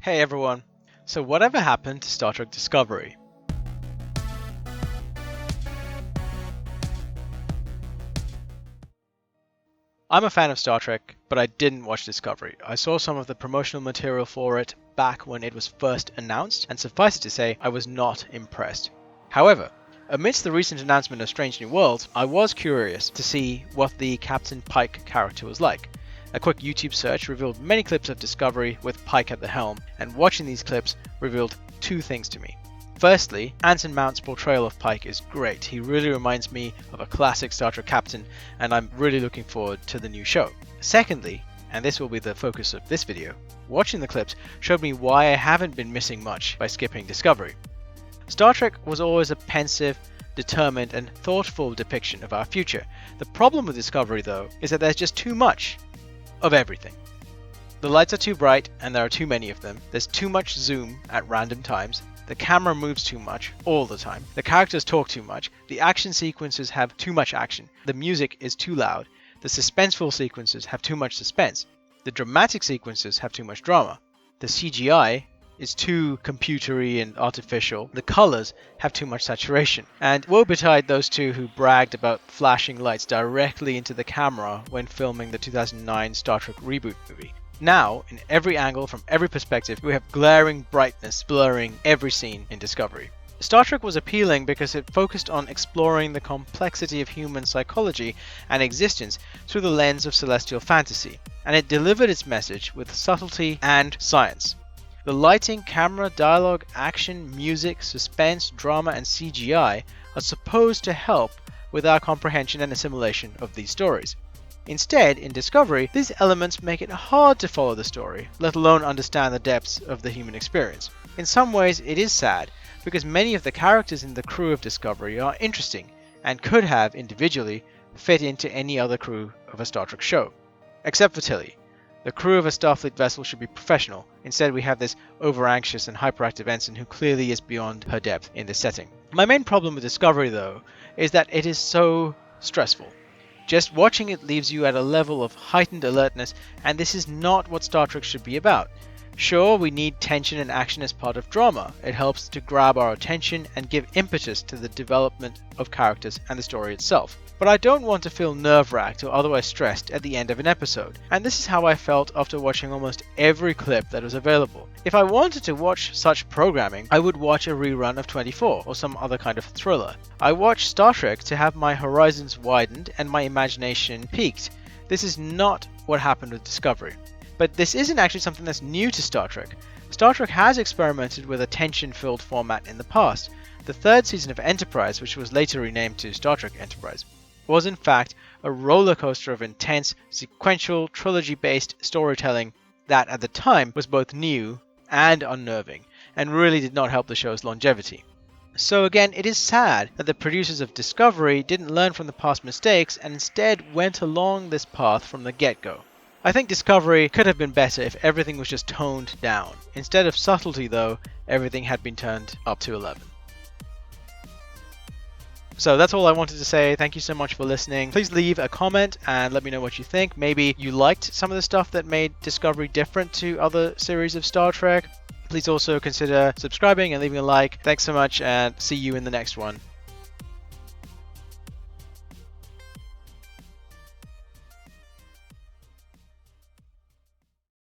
Hey everyone, so whatever happened to Star Trek Discovery? I'm a fan of Star Trek, but I didn't watch Discovery. I saw some of the promotional material for it back when it was first announced, and suffice it to say, I was not impressed. However, amidst the recent announcement of Strange New Worlds, I was curious to see what the Captain Pike character was like. A quick YouTube search revealed many clips of Discovery with Pike at the helm, and watching these clips revealed two things to me. Firstly, Anson Mount's portrayal of Pike is great. He really reminds me of a classic Star Trek captain, and I'm really looking forward to the new show. Secondly, and this will be the focus of this video, watching the clips showed me why I haven't been missing much by skipping Discovery. Star Trek was always a pensive, determined, and thoughtful depiction of our future. The problem with Discovery, though, is that there's just too much of everything. The lights are too bright and there are too many of them. There's too much zoom at random times. The camera moves too much all the time. The characters talk too much. The action sequences have too much action. The music is too loud. The suspenseful sequences have too much suspense. The dramatic sequences have too much drama. The CGI is too computery and artificial. The colors have too much saturation. And woe betide those two who bragged about flashing lights directly into the camera when filming the 2009 Star Trek reboot movie. Now, in every angle, from every perspective, we have glaring brightness blurring every scene in Discovery. Star Trek was appealing because it focused on exploring the complexity of human psychology and existence through the lens of celestial fantasy, and it delivered its message with subtlety and science. The lighting, camera, dialogue, action, music, suspense, drama, and CGI are supposed to help with our comprehension and assimilation of these stories. Instead, in Discovery, these elements make it hard to follow the story, let alone understand the depths of the human experience. In some ways, it is sad, because many of the characters in the crew of Discovery are interesting, and could have, individually, fit into any other crew of a Star Trek show. Except for Tilly. The crew of a Starfleet vessel should be professional. Instead, we have this over-anxious and hyperactive ensign who clearly is beyond her depth in this setting. My main problem with Discovery, though, is that it is so stressful. Just watching it leaves you at a level of heightened alertness, and this is not what Star Trek should be about. Sure, we need tension and action as part of drama. It helps to grab our attention and give impetus to the development of characters and the story itself. But I don't want to feel nerve-wracked or otherwise stressed at the end of an episode, and this is how I felt after watching almost every clip that was available. If I wanted to watch such programming, I would watch a rerun of 24 or some other kind of thriller. I watch Star Trek to have my horizons widened and my imagination piqued. This is not what happened with Discovery. But this isn't actually something that's new to Star Trek. Star Trek has experimented with a tension-filled format in the past. The third season of Enterprise, which was later renamed to Star Trek Enterprise, was in fact a roller coaster of intense, sequential, trilogy-based storytelling that at the time was both new and unnerving, and really did not help the show's longevity. So again, it is sad that the producers of Discovery didn't learn from the past mistakes and instead went along this path from the get-go. I think Discovery could have been better if everything was just toned down. Instead of subtlety though, everything had been turned up to 11. So that's all I wanted to say. Thank you so much for listening. Please leave a comment and let me know what you think. Maybe you liked some of the stuff that made Discovery different to other series of Star Trek. Please also consider subscribing and leaving a like. Thanks so much and see you in the next one.